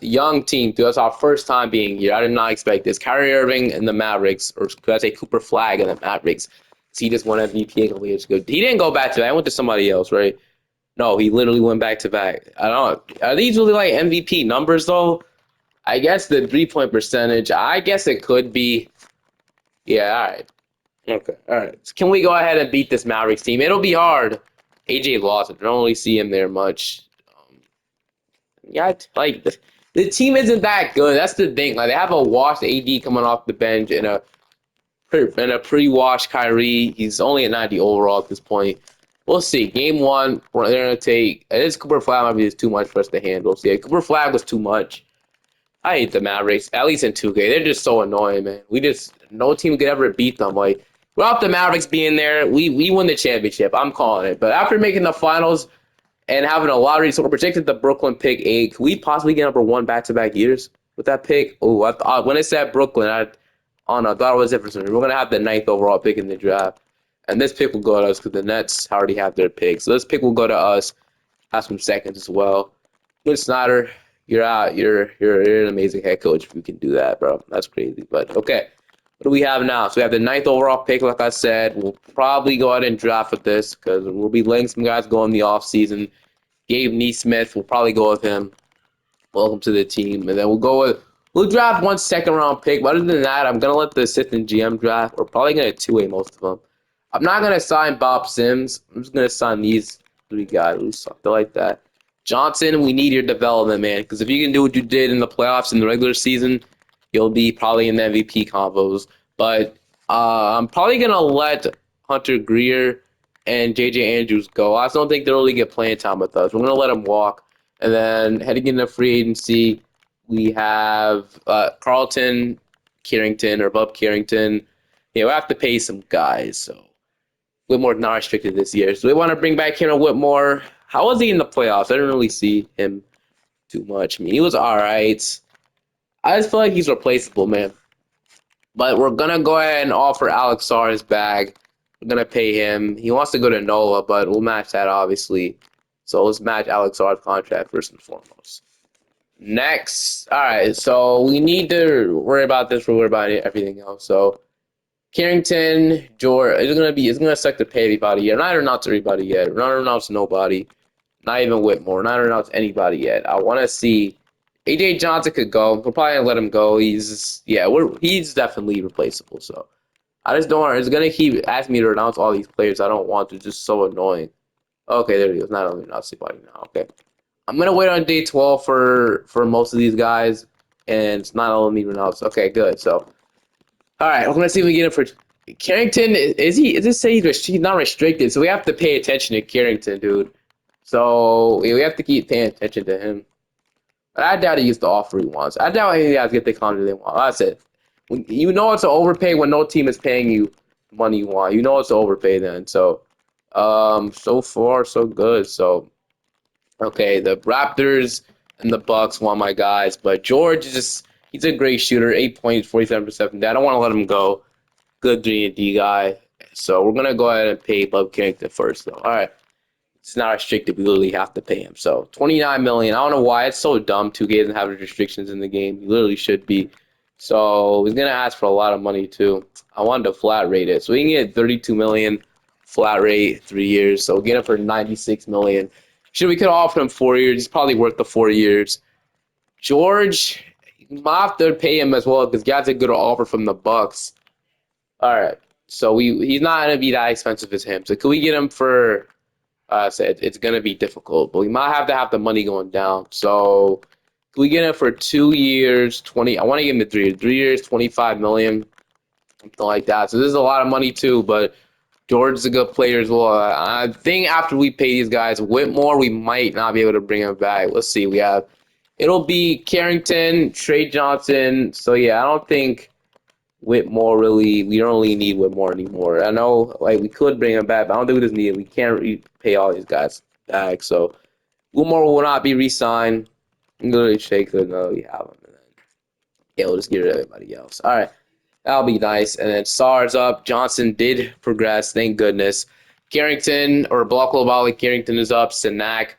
[SPEAKER 1] Young team. Dude, that's our first time being here. I did not expect this. Kyrie Irving and the Mavericks, or could I say Cooper Flag and the Mavericks? He just won MVP a couple years ago. He didn't go back to that. I went to somebody else, right? No, he literally went back to back. I don't know. Are these really like MVP numbers though? I guess the 3-point percentage. I guess it could be. Yeah, all right. Okay, all right. So can we go ahead and beat this Mavericks team? It'll be hard. AJ Lawson. I don't really see him there much. Yeah, like the team isn't that good. That's the thing. Like they have a washed AD coming off the bench and a pre-washed Kyrie. He's only a 90 overall at this point. We'll see. Game one, they're gonna take. This Cooper Flag might be just too much for us to handle. So yeah, Cooper Flag was too much. I hate the Mavericks. At least in 2K, they're just so annoying, man. No team could ever beat them. Like without the Mavericks being there, we win the championship. I'm calling it. But after making the finals and having a lottery, so we're projected the Brooklyn pick 8. Could we possibly get number 1 back-to-back years with that pick? Oh, when it said Brooklyn, I don't know. I thought it was different. We're gonna have the 9th overall pick in the draft. And this pick will go to us because the Nets already have their pick. So this pick will go to us. Have some seconds as well. Quinn Snyder, you're out. You're an amazing head coach if you can do that, bro. That's crazy. But okay. What do we have now? So we have the 9th overall pick, like I said. We'll probably go ahead and draft with this because we'll be letting some guys go in the offseason. Gabe Neesmith, we'll probably go with him. Welcome to the team. And then we'll draft 1 second-round pick. But other than that, I'm going to let the assistant GM draft. We're probably going to 2A most of them. I'm not going to sign Bob Sims. I'm just going to sign these 3 guys. Something like that. Johnson, we need your development, man. Because if you can do what you did in the playoffs in the regular season, you'll be probably in the MVP combos. But I'm probably going to let Hunter Greer and J.J. Andrews go. I just don't think they'll really get playing time with us. We're going to let them walk. And then heading into free agency, we have Carlton Carrington or Bub Carrington. Yeah, we'll have to pay some guys, so Whitmore's not restricted this year. So we want to bring back Cameron Whitmore. How was he in the playoffs? I didn't really see him too much. I mean, he was all right. I just feel like he's replaceable, man. But we're going to go ahead and offer Alex Sarr his bag. We're going to pay him. He wants to go to NOLA, but we'll match that, obviously. So let's match Alex Sarr's contract first and foremost. Next. All right, so we need to worry about this. We'll worry about everything else. So Carrington, George, it's gonna suck to pay everybody yet. Not announce everybody yet. Not announce nobody. Not even Whitmore. Not announce anybody yet. I want to see. AJ Johnson could go. We're probably gonna let him go. He's definitely replaceable. So I just don't want. It's gonna keep asking me to announce all these players. I don't want to. It's just so annoying. Okay, there he goes. Not only announce anybody now. Okay, I'm gonna wait on day 12 for most of these guys, and it's not letting me announce. Okay, good. So. All right, we're gonna see if we get it for Carrington. Is it say he's not restricted? So we have to pay attention to Carrington, dude. So we have to keep paying attention to him. But I doubt he gets the offer he wants. I doubt any guys get the contract they want. That's it. You know it's to overpay when no team is paying you the money you want. You know it's to overpay then. So, so far so good. So, okay, the Raptors and the Bucks want my guys, but George is just. He's a great shooter, 8 points, 47%. I don't want to let him go. Good 3-and-D guy. So we're going to go ahead and pay Bub Carrington first, though. All right. It's not restricted. We literally have to pay him. So 29 million. I don't know why it's so dumb. 2K doesn't have restrictions in the game. You literally should be. So he's gonna ask for a lot of money too. I wanted to flat rate it, so we can get 32 million flat rate 3 years. So we'll get him for 96 million. Should we could offer him 4 years? He's probably worth the 4 years. George, you might have to pay him as well because he has a good offer from the Bucks. All right, so he's not gonna be that expensive as him. So could we get him for? Said it's gonna be difficult, but we might have to have the money going down. So can we get him for 2 years, 20? I want to give him 3 years. 3 years, 25 million, something like that. So this is a lot of money too, but George is a good player as well. I think after we pay these guys Whitmore, we might not be able to bring him back. Let's see. It'll be Carrington, Trey Johnson. So yeah, I don't think Whitmore really. We don't really need Whitmore anymore. I know, like we could bring him back, but I don't think we just need it. We can't pay all these guys back. So Whitmore will not be re-signed. Literally shake the no, we have him. And then, yeah, we'll just get rid of everybody else. All right, that'll be nice. And then Sar's up. Johnson did progress, thank goodness. Carrington or Block Lobali, Carrington is up. Sinak.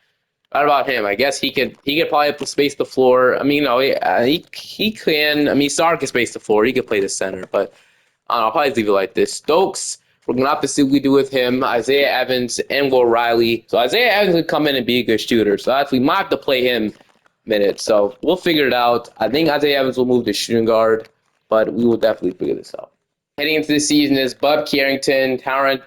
[SPEAKER 1] What about him? I guess he could probably space the floor. I mean, no, he can. I mean, Sar can space the floor. He could play the center, but I don't know, I'll probably leave it like this. Stokes, we're gonna have to see what we do with him. Isaiah Evans and Will Riley. So Isaiah Evans could come in and be a good shooter. So we might have to play him minutes. So we'll figure it out. I think Isaiah Evans will move to shooting guard, but we will definitely figure this out. Heading into the season is Bub Carrington, Tarrant,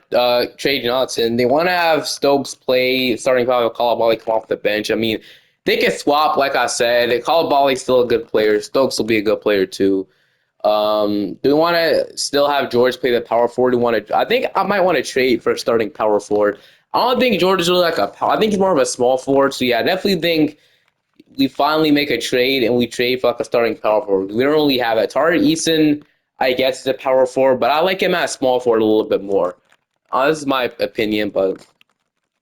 [SPEAKER 1] Trey Johnson. They want to have Stokes play starting power, Coulibaly come off the bench. I mean, they can swap, like I said. Coulibaly's still a good player. Stokes will be a good player too. Do we want to still have George play the power forward? I think I might want to trade for starting power forward. I don't think George is really like a power. I think he's more of a small forward. So yeah, I definitely think we finally make a trade and we trade for like a starting power forward. We don't really have it. Tari Eason, I guess, is a power forward, but I like him at small forward a little bit more. This is my opinion, but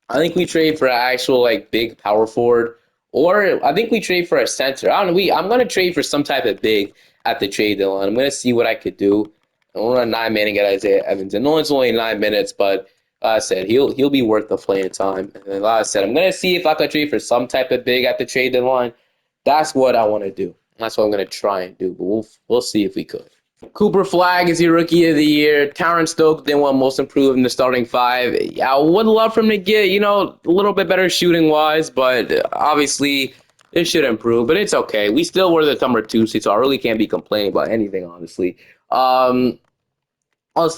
[SPEAKER 1] I think we trade for an actual like big power forward, or I think we trade for a center. I don't know. I'm gonna trade for some type of big at the trade deadline. I'm gonna see what I could do. I'm gonna run 9 man and get Isaiah Evans. And no, it's only 9 minutes, but like I said, he'll be worth the playing time. And like I said, I'm gonna see if I could trade for some type of big at the trade deadline. That's what I want to do. That's what I'm gonna try and do. But we'll see if we could. Cooper Flagg is your rookie of the year. Tarrant Stokes then won most improved in the starting five. I would love for him to get, a little bit better shooting wise, but obviously it should improve. But it's okay. We still were the number 2 seed, so I really can't be complaining about anything, honestly. Also,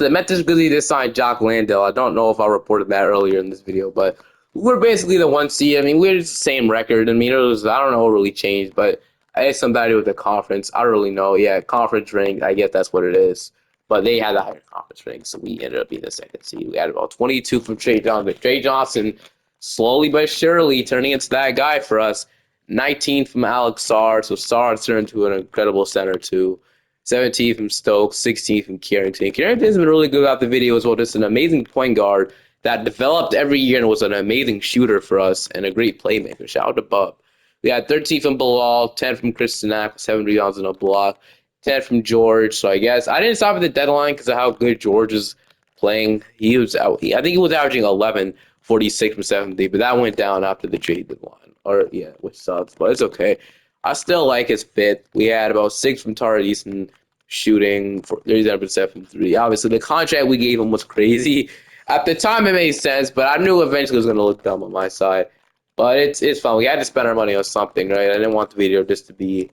[SPEAKER 1] the Memphis Grizzlies did sign Jock Landale. I don't know if I reported that earlier in this video, but we're basically the 1 seed. I mean, we're just the same record. I mean, I don't know what really changed, but I had somebody with the conference. I don't really know. Yeah, conference rank. I guess that's what it is. But they had the higher conference rank, so we ended up being the 2nd seed. We had about 22 from Trey Johnson. But Trey Johnson, slowly but surely, turning into that guy for us. 19 from Alex Sarr. So Sarr turned into an incredible center, too. 17 from Stokes, 16 from Carrington. Carrington's been really good about the video as well. Just an amazing point guard that developed every year and was an amazing shooter for us and a great playmaker. Shout out to Bub. We had 13 from Bilal, 10 from Chris Sinak, 7 rebounds and a block, 10 from George. So I guess I didn't stop at the deadline because of how good George is playing. He was out. I think he was averaging 11, 46 from 70, but that went down after the trade deadline. Which sucks, but it's okay. I still like his fit. We had about 6 from Tari Eason shooting for 37% from 3. Obviously, the contract we gave him was crazy. At the time, it made sense, but I knew eventually it was going to look dumb on my side. But it's fun. We had to spend our money on something, right? I didn't want the video just to be,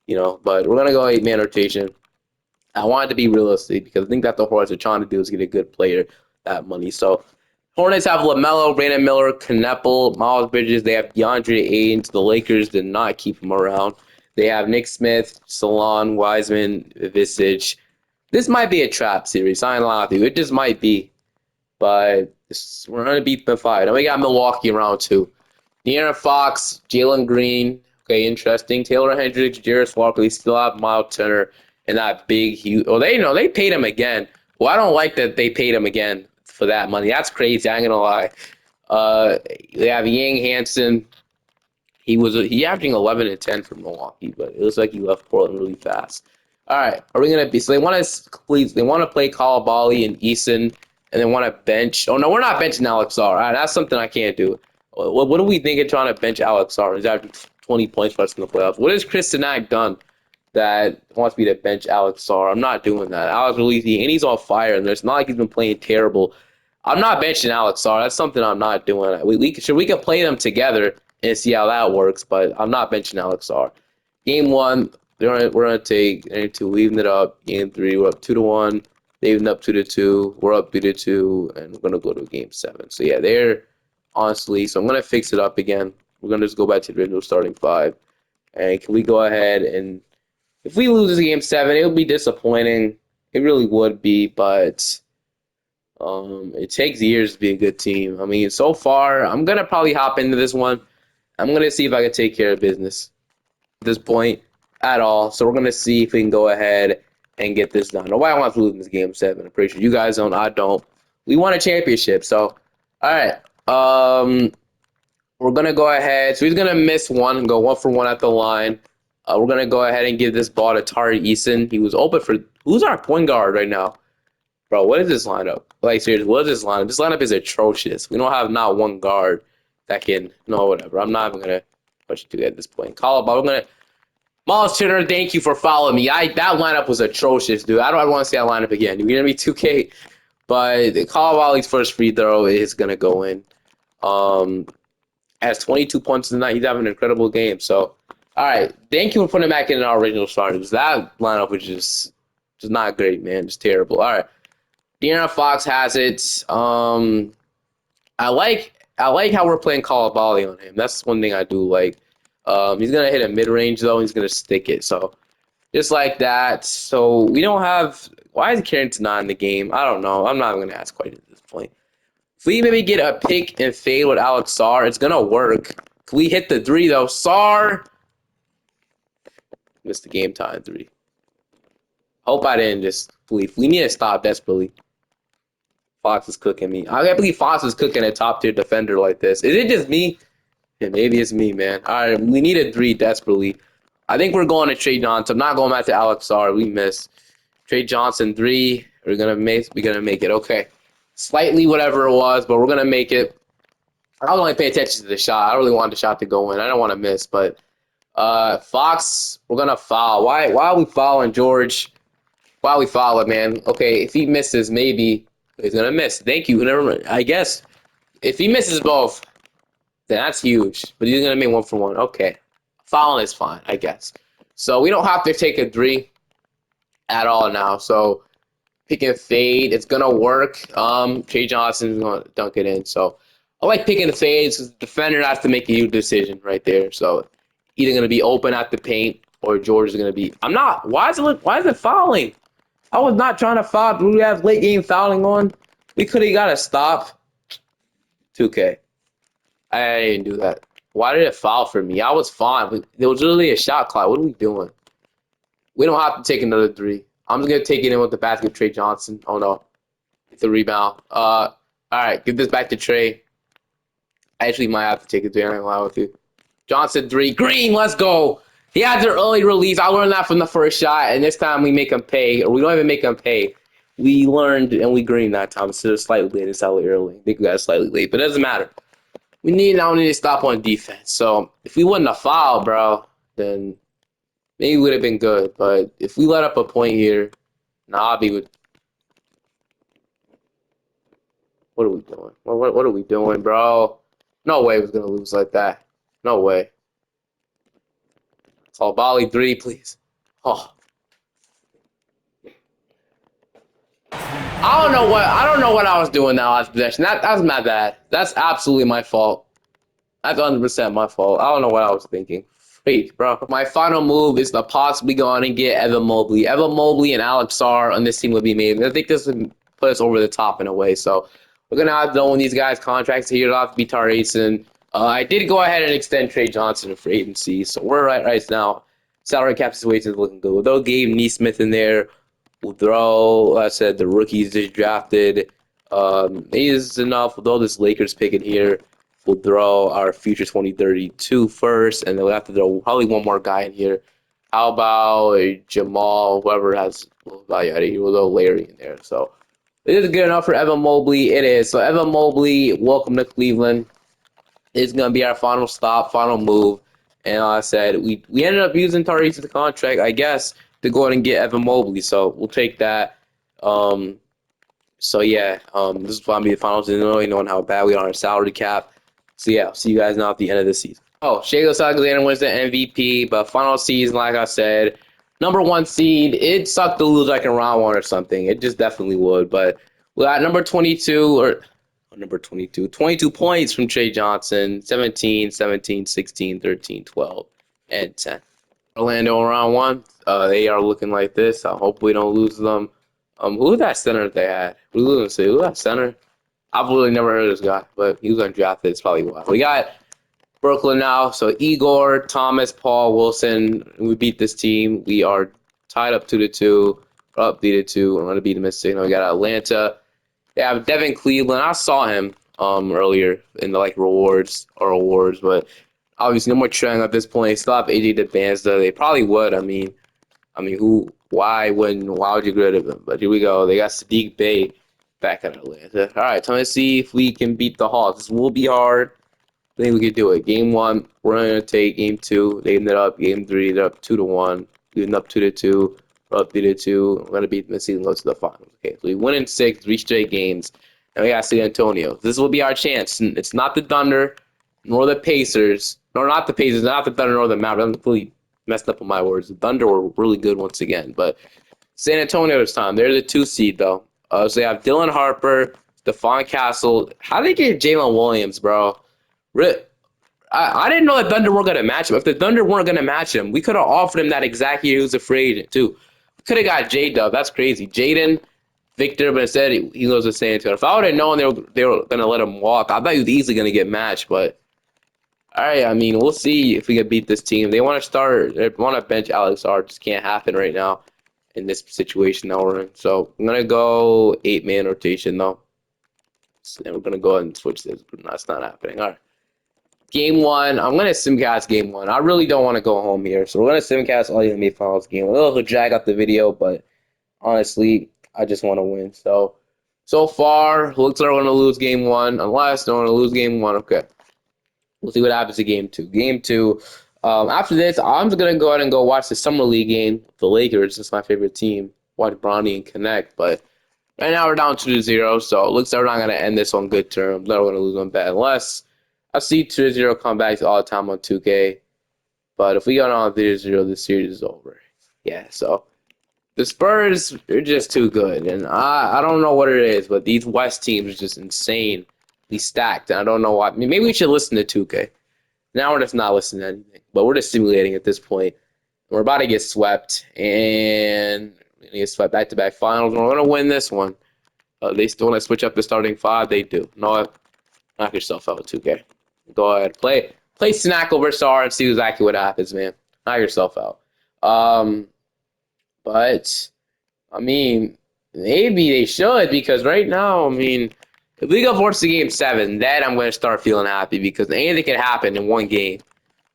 [SPEAKER 1] but we're going to go 8-man rotation. I wanted to be realistic because I think that the Hornets are trying to do is get a good player that money. So Hornets have LaMelo, Brandon Miller, Kneppel, Miles Bridges. They have DeAndre Ayton. The Lakers did not keep him around. They have Nick Smith, Salon, Wiseman, Visage. This might be a trap series. I ain't lying with you. It just might be. But we're going to beat the 5. And we got Milwaukee in round 2. De'Aaron Fox, Jalen Green. Okay, interesting. Taylor Hendricks, Jarris Walker. They still have Miles Turner and that big, huge. Oh, they paid him again. Well, I don't like that they paid him again for that money. That's crazy. I ain't gonna lie. They have Yang Hansen. He averaging 11 and 10 for Milwaukee, but it looks like he left Portland really fast. All right, are we gonna be? So they want to play Coulibaly and Eason and then want to bench. Oh no, we're not benching Alex R. All right, that's something I can't do. What do we think of trying to bench Alex R? He's averaging 20 points for us in the playoffs. What has Chris Sinak done that wants me to bench Alex R? I'm not doing that. Alex Relisi, and he's on fire, and it's not like he's been playing terrible. I'm not benching Alex R. That's something I'm not doing. We can play them together and see how that works, but I'm not benching Alex R. Game 1, we're gonna take game 2, we even it up. Game 3, we're up 2-1. They even up 2-2. We're up 3-2, and we're gonna go to game 7. So yeah, they're honestly. So I'm gonna fix it up again. We're gonna just go back to the original starting 5. And can we go ahead and if we lose this game 7, it would be disappointing. It really would be, but it takes years to be a good team. I mean, so far, I'm gonna probably hop into this one. I'm gonna see if I can take care of business at this point at all. So we're gonna see if we can go ahead and get this done. Nobody wants to lose this game 7. I'm pretty sure you guys don't. I don't. We won a championship. So, all right. We're gonna go ahead. So he's gonna miss one and go 1-for-1 at the line. We're gonna go ahead and give this ball to Tari Eason. He was open for. Who's our point guard right now, bro? What is this lineup? Like seriously, what is this lineup? This lineup is atrocious. We don't have not one guard that can. No, whatever. I'm not even gonna push you to at this point. Call up. I'm gonna. Miles Turner, thank you for following me. That lineup was atrocious, dude. I don't want to see that lineup again. You're gonna be 2K, but the Wali's first free throw is gonna go in. Has 22 points tonight. He's having an incredible game. So, all right, thank you for putting him back in our original starters. That lineup was just not great, man. Just terrible. All right, De'Aaron Fox has it. I like how we're playing Wali on him. That's one thing I do like. He's gonna hit a mid range though. He's gonna stick it. So just like that. So we don't have. Why is Carrington not in the game? I don't know. I'm not gonna ask quite at this point. If we maybe get a pick and fade with Alex Sarr, it's gonna work. Can we hit the 3 though? Sarr missed the game time 3. Hope I didn't just believe. We need to stop desperately. Fox is cooking me. I can't believe Fox is cooking a top tier defender like this. Is it just me? Yeah, maybe it's me, man. All right, we need a 3 desperately. I think we're going to Trey Johnson. I'm not going back to Alex Sarr. We missed. Trey Johnson 3. We're gonna make it. Okay. Slightly whatever it was, but we're gonna make it. I don't only pay attention to the shot. I really want the shot to go in. I don't want to miss, but Fox, we're gonna foul. Why are we fouling George? Why are we fouling, man? Okay, if he misses, maybe he's gonna miss. Thank you. Never mind. I guess if he misses both, then that's huge. But he's gonna make 1-for-1. Okay, fouling is fine, I guess. So we don't have to take a 3 at all now. So pick and fade, it's gonna work. Trey Johnson's gonna dunk it in. So I like picking the fades because the defender has to make a huge decision right there. So either gonna be open at the paint or George is gonna be. I'm not. Why is it fouling? I was not trying to foul. Do we have late game fouling on? We could have got a stop. 2K. I didn't do that. Why did it foul for me? I was fine. There was literally a shot clock. What are we doing? We don't have to take another 3. I'm just gonna take it in with the basket, Trey Johnson. Oh no, it's a rebound. All right, give this back to Trey. I actually might have to take it 3. I'm not gonna lie with you. Johnson 3, Green, let's go. He had their early release. I learned that from the first shot, and this time we make him pay, or we don't even make him pay. We learned and we green that time instead of slightly late and slightly early. I think we got slightly late, but it doesn't matter. We need to stop on defense. So if we wouldn't have fouled, bro, then maybe it would have been good, but if we let up a point here, Nabi would. What are we doing? What are we doing, bro? No way we're gonna lose like that. No way. So Bali 3, please. Oh, I don't know what I was doing that last possession. That's my bad. That's absolutely my fault. That's 100% my fault. I don't know what I was thinking. Wait, bro. My final move is to possibly go on and get Evan Mobley. Evan Mobley and Alex Sarr on this team would be amazing. I think this would put us over the top in a way. So we're going to have to own these guys' contracts here. It'll have to be Tari Eason. I did go ahead and extend Trey Johnson for agency. So we're right now. Salary cap situation is looking good. We'll throw Gabe Neesmith in there. We'll throw, like I said, the rookies just drafted. Maybe this is enough. We'll throw this Lakers pick in here. We'll throw our future 2032 first, and then we'll have to throw probably one more guy in here. How about Jamal, whoever has value out of here? We'll throw Larry in there. So Is it good enough for Evan Mobley? It is. So Evan Mobley, welcome to Cleveland. It's gonna be our final stop, final move. And like I said, we ended up using Tariq's contract, I guess, to go ahead and get Evan Mobley. So we'll take that. Um, so yeah, this is gonna be the finals. And knowing how bad we are on our salary cap. So yeah, I'll see you guys now at the end of the season. Oh, Shai Gilgeous-Alexander wins the MVP, but final season, like I said, number one seed. It sucked to lose like in round one or something. It just definitely would. But we got number 22 or number 22, 22 points from Trey Johnson, 17, 17, 16, 13, 12, and 10. Orlando in round one. They are looking like this. I hope we don't lose them. Who's that center that they had? We lose to who's that center? I've really never heard of this guy, but he was undrafted. It's probably why. We got Brooklyn now. So Igor, Thomas, Paul, Wilson. We beat this team. We are tied up 2-2. Up 3-2. I'm gonna beat the Mystics. We got Atlanta. They have Devin Cleveland. I saw him earlier in the awards, but obviously no more trending at this point. They still have AJ DeBanza. They probably would. I mean, who? Why wouldn't? Why would you get rid of him? But here we go. They got Sadiq Bey back in Atlanta. All right, time to see if we can beat the Hawks. This will be hard. I think we could do it. Game one, we're gonna take game two. They ended up game three. They're up 2-1. We ended up 2-2. We're up 3-2. We're gonna beat the season. Go to the finals. Okay, so we win in 6, 3 straight games, and we got San Antonio. This will be our chance. It's not the Thunder, nor the Pacers, nor not the Pacers, not the Thunder, nor the Mavericks. I'm completely messed up on my words. The Thunder were really good once again, but San Antonio this time. They're the 2 seed though. So they have Dylan Harper, Stephon Castle. How did they get Jalen Williams, bro? I didn't know the Thunder weren't going to match him. If the Thunder weren't going to match him, we could have offered him that exact year he was a free agent, too. We could have got J-Dub. That's crazy. Jaden, Victor, but instead he goes to San Antonio. If I would have known they were going to let him walk, I thought he was easily going to get matched. But, all right, I mean, we'll see if we can beat this team. They want to bench Alex R. Just can't happen right now in this situation that we're in. So I'm going to go 8-man rotation, though. And we're going to go ahead and switch this, but that's not happening. All right. Game one, I'm going to simcast game one. I really don't want to go home here. So we're going to simcast all the NBA Finals game. It'll drag out the video, but honestly, I just want to win. So far, looks like we're going to lose game one. Unless they're going to lose game one, okay. We'll see what happens to game two. Game two, after this, I'm just going to go ahead and go watch the Summer League game. The Lakers, it's my favorite team. Watch Bronny and connect, but right now we're down 2-0, so it looks like we're not going to end this on good terms. We're going to lose on bad, unless I see 2-0 comebacks all the time on 2K. But if we go on 3-0, the series is over. Yeah, so the Spurs are just too good. And I don't know what it is, but these West teams are just insanely stacked. And I don't know why. I mean, maybe we should listen to 2K. Now we're just not listening to anything. But we're just simulating at this point. We're about to get swept. And we're going to get swept back-to-back finals. And we're going to win this one. They still want to switch up the starting 5. They do. No, knock yourself out, 2K. Go ahead, play Snacko versus R and see exactly what happens, man. Knock yourself out. But I mean, maybe they should, because right now, I mean, if we go force to game 7, then I'm going to start feeling happy, because anything can happen in one game.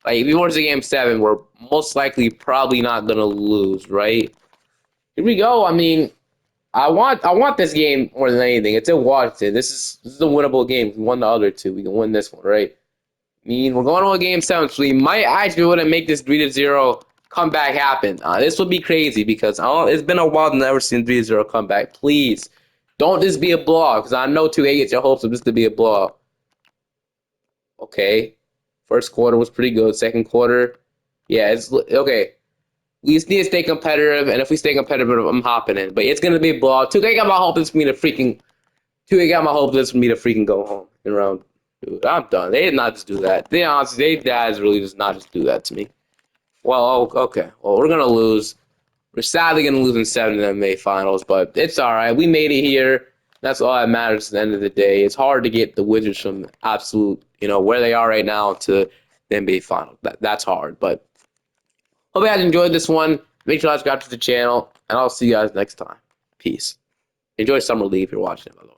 [SPEAKER 1] Like if we force to game 7, we're most likely probably not going to lose, right? Here we go. I mean, I want this game more than anything. It's in Washington. This is a winnable game. We won the other 2. We can win this one, right? I mean, we're going to a game 7, so we might actually want to make this 3-0 comeback happen. This would be crazy, because it's been a while since I've never seen 3-0 comeback. Please, don't just be a blowout, because I know 2A gets your hopes of this to be a blowout. Okay. First quarter was pretty good. Second quarter, yeah, it's okay. We just need to stay competitive, and if we stay competitive, I'm hopping in. But it's going to be a blowout. 2K got my hope this for me to freaking... 2K got my hope this for me to freaking go home in round... Dude, I'm done. They did not just do that. They honestly, they guys really just not just do that to me. Well, okay. Well, we're gonna lose. We're sadly gonna lose in 7 in the NBA Finals, but it's all right. We made it here. That's all that matters at the end of the day. It's hard to get the Wizards from absolute, where they are right now to the NBA Finals. That's hard. But hope you guys enjoyed this one. Make sure you subscribe to the channel, and I'll see you guys next time. Peace. Enjoy Summer League if you're watching it, by the way.